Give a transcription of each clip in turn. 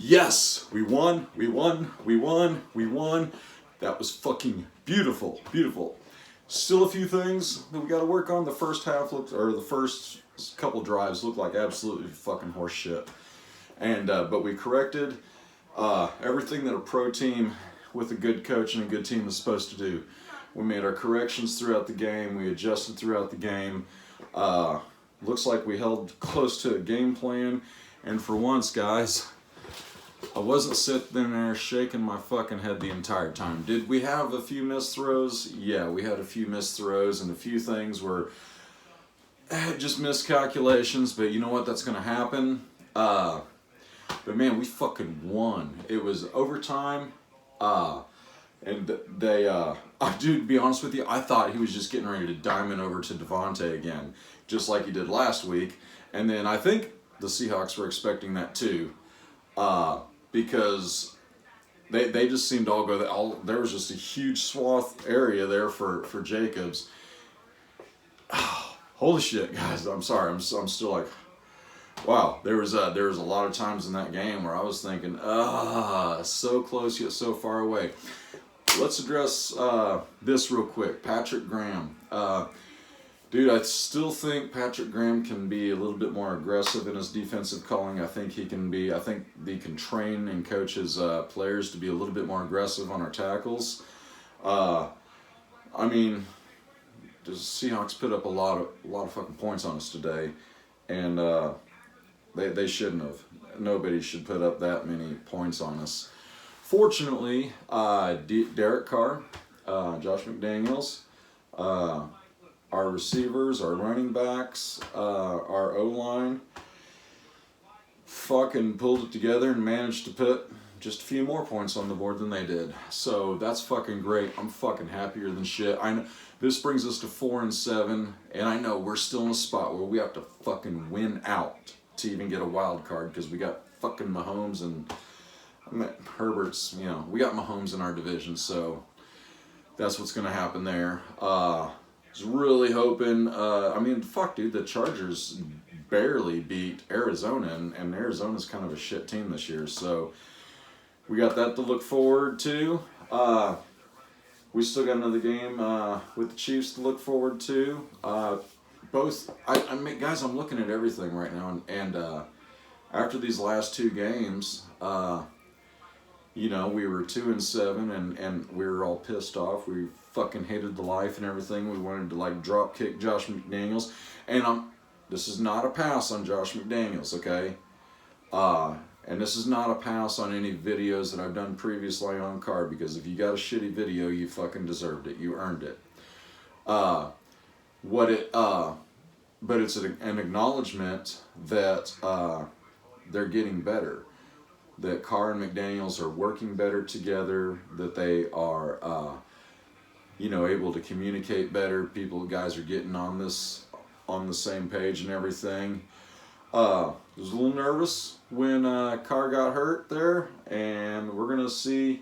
Yes, we won, we won, we won, we won. That was fucking beautiful, beautiful. Still a few things that we got to work on. The first half looked, or the first couple drives looked like absolutely fucking horse shit. And but we corrected everything that a pro team with a good coach and a good team is supposed to do. We made our corrections throughout the game. We adjusted throughout the game. Looks like we held close to a game plan. And for once, guys, I wasn't sitting there shaking my fucking head the entire time. Did we have a few missed throws? Yeah, we had a few missed throws, and a few things were just miscalculations, but you know what? That's going to happen. But man, we fucking won. It was overtime, and they, dude, to be honest with you, I thought he was just getting ready to diamond over to Devontae again, just like he did last week. And then I think the Seahawks were expecting that too. Because they just seemed to all go, there was just a huge swath area there for Jacobs. Holy shit, guys, I'm sorry, I'm still like, wow, there was a lot of times in that game where I was thinking, so close yet so far away. Let's address this real quick. Patrick Graham. Dude, I still think Patrick Graham can be a little bit more aggressive in his defensive calling. I think he can train and coach his players to be a little bit more aggressive on our tackles. I mean, the Seahawks put up a lot of fucking points on us today, and they shouldn't have. Nobody should put up that many points on us. Fortunately, Derek Carr, Josh McDaniels, our receivers, our running backs, our O-line fucking pulled it together and managed to put just a few more points on the board than they did. So that's fucking great. I'm fucking happier than shit. I know this brings us to 4-7, and I know we're still in a spot where we have to fucking win out to even get a wild card because we got fucking Mahomes and Herbert's, we got Mahomes in our division, so that's what's going to happen there. Was really hoping, dude, the Chargers barely beat Arizona, and Arizona's kind of a shit team this year, so we got that to look forward to. We still got another game with the Chiefs to look forward to. Guys, I'm looking at everything right now, and after these last two games, we were 2-7, and we were all pissed off. We fucking hated the life and everything. We wanted to drop kick Josh McDaniels, and this is not a pass on Josh McDaniels, okay? And this is not a pass on any videos that I've done previously on card, because if you got a shitty video, you fucking deserved it. You earned it. But it's an acknowledgement that they're getting better. That Carr and McDaniels are working better together, that they are, able to communicate better. Guys are getting on the same page and everything. I was a little nervous when Carr got hurt there, and we're going to see.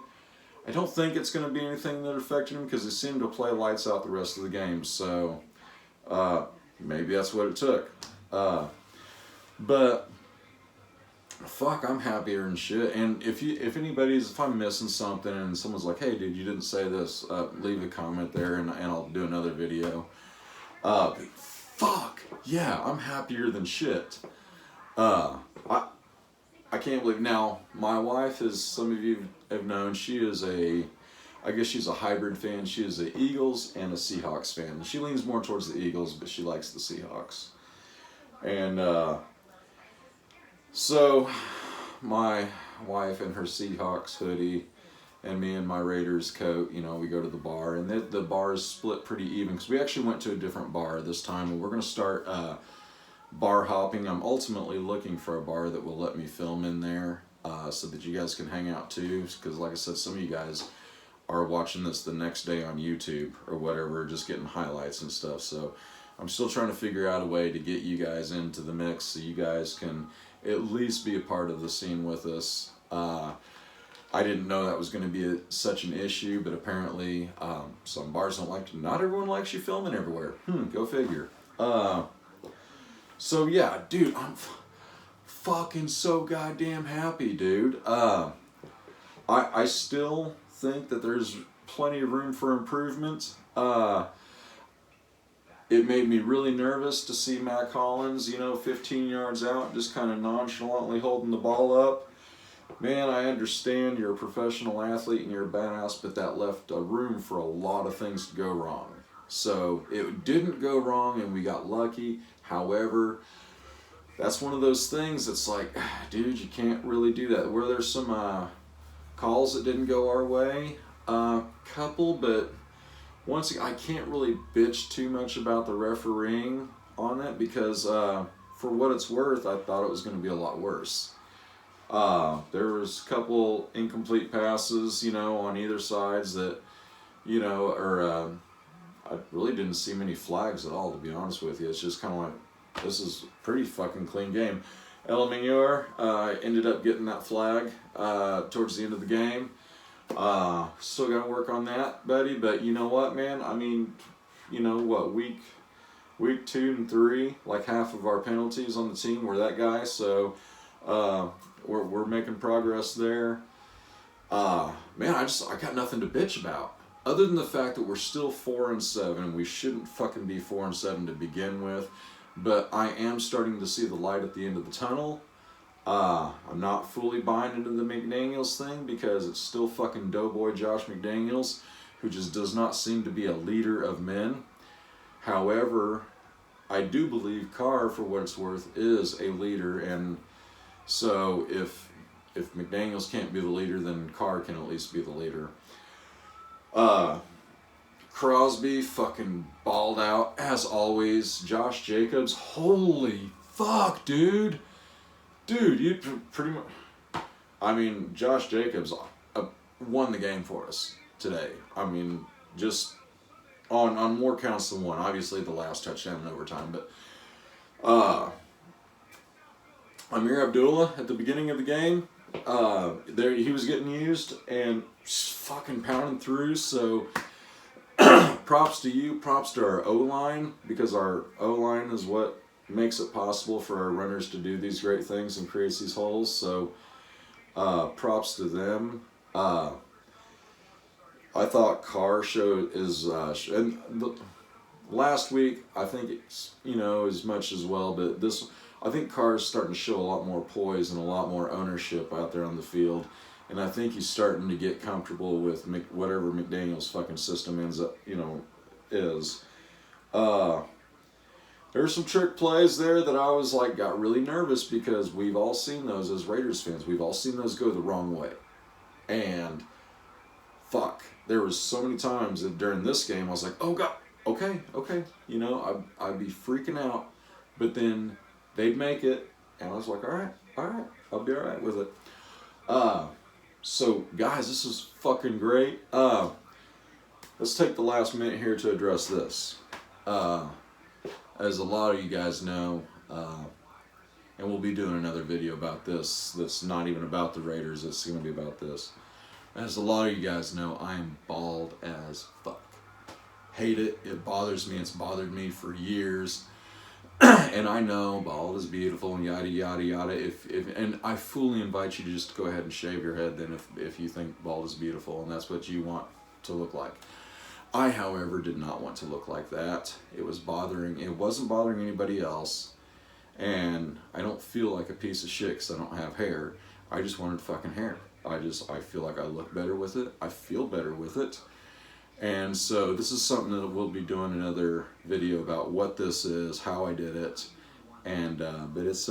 I don't think it's going to be anything that affected him because he seemed to play lights out the rest of the game, so maybe that's what it took. But fuck, I'm happier and shit. And if I'm missing something and someone's like, hey dude, you didn't say this, leave a comment there and I'll do another video. Fuck, yeah, I'm happier than shit. I can't believe, now, my wife, as some of you have known, she's a hybrid fan. She is a Eagles and a Seahawks fan. She leans more towards the Eagles, but she likes the Seahawks. And, so, my wife in her Seahawks hoodie and me in my Raiders coat, we go to the bar, and the bar is split pretty even because we actually went to a different bar this time, and we're going to start bar hopping. I'm ultimately looking for a bar that will let me film in there so that you guys can hang out too, because like I said, some of you guys are watching this the next day on YouTube or whatever, just getting highlights and stuff. So I'm still trying to figure out a way to get you guys into the mix so you guys can at least be a part of the scene with us. I didn't know that was going to be such an issue, but apparently some bars don't like to. Not everyone likes you filming everywhere. Go figure. So yeah, dude, I'm fucking so goddamn happy, dude. I still think that there's plenty of room for improvement. It made me really nervous to see Mac Hollins, 15 yards out, just kind of nonchalantly holding the ball up. Man, I understand you're a professional athlete and you're a badass, but that left a room for a lot of things to go wrong. So it didn't go wrong and we got lucky. However, that's one of those things that's like, dude, you can't really do that. Were there some calls that didn't go our way? Couple, but once again, I can't really bitch too much about the refereeing on it because for what it's worth, I thought it was going to be a lot worse. There was a couple incomplete passes, on either sides that, I really didn't see many flags at all, to be honest with you. It's just kind of like, this is a pretty fucking clean game. Elminor ended up getting that flag towards the end of the game. Still got to work on that, buddy. But you know what, man? I mean, week 2 and 3, like half of our penalties on the team were that guy. So we're making progress there. Man, I got nothing to bitch about. Other than the fact that we're still 4-7, and we shouldn't fucking be 4-7 to begin with. But I am starting to see the light at the end of the tunnel. I'm not fully buying into the McDaniels thing because it's still fucking doughboy Josh McDaniels, who just does not seem to be a leader of men. However, I do believe Carr, for what it's worth, is a leader, and so if McDaniels can't be the leader, then Carr can at least be the leader. Crosby fucking balled out as always. Josh Jacobs, holy fuck, dude. Dude, you pretty much... I mean, Josh Jacobs won the game for us today. I mean, just on more counts than one. Obviously, the last touchdown in overtime, but... Amir Abdullah, at the beginning of the game, there he was getting used and just fucking pounding through, so... props to you, props to our O-line, because our O-line is what makes it possible for our runners to do these great things and creates these holes, so props to them. I thought Carr showed his, last week, I think it's, as much as well, but I think Carr's starting to show a lot more poise and a lot more ownership out there on the field. And I think he's starting to get comfortable with whatever McDaniels' fucking system ends up, is. There's some trick plays there that I was like, got really nervous because we've all seen those as Raiders fans. We've all seen those go the wrong way. And fuck, there was so many times that during this game I was like, oh God, okay. I'd be freaking out. But then they'd make it. And I was like, all right, I'll be all right with it. So, guys, this is fucking great. Let's take the last minute here to address this. As a lot of you guys know, and we'll be doing another video about this that's not even about the Raiders, it's going to be about this. As a lot of you guys know, I am bald as fuck. Hate it. It bothers me. It's bothered me for years. And I know bald is beautiful and yada yada yada. And I fully invite you to just go ahead and shave your head then if you think bald is beautiful and that's what you want to look like. I, however, did not want to look like that. It wasn't bothering anybody else. And I don't feel like a piece of shit because I don't have hair. I just wanted fucking hair. I feel like I look better with it. I feel better with it. And so this is something that we'll be doing another video about what this is, how I did it, and but it's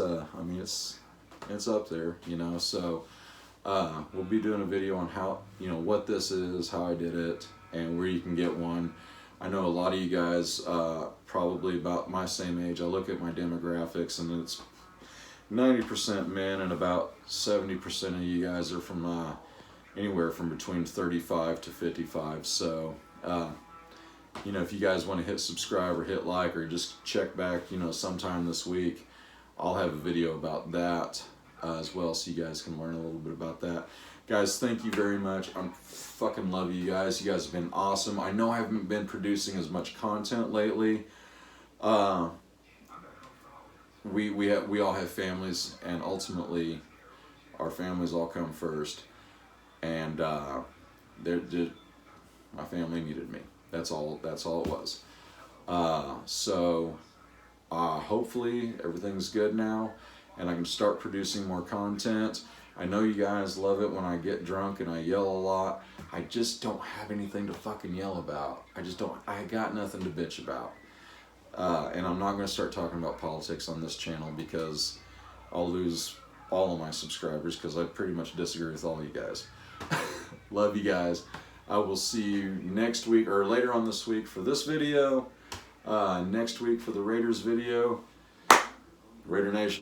it's up there, So we'll be doing a video on how what this is, how I did it, and where you can get one. I know a lot of you guys probably about my same age. I look at my demographics and it's 90% men and about 70% of you guys are from anywhere from between 35 to 55. So, if you guys want to hit subscribe or hit like or just check back, sometime this week, I'll have a video about that as well, so you guys can learn a little bit about that. Guys, thank you very much. I fucking love you guys. You guys have been awesome. I know I haven't been producing as much content lately. we all have families, and ultimately, our families all come first. And they're just, my family needed me. That's all. That's all it was. So hopefully everything's good now, and I can start producing more content. I know you guys love it when I get drunk and I yell a lot. I just don't have anything to fucking yell about. I just don't. I got nothing to bitch about. And I'm not going to start talking about politics on this channel because I'll lose all of my subscribers because I pretty much disagree with all you guys. Love you guys. I will see you next week or later on this week for this video. Next week for the Raiders video. Raider Nation.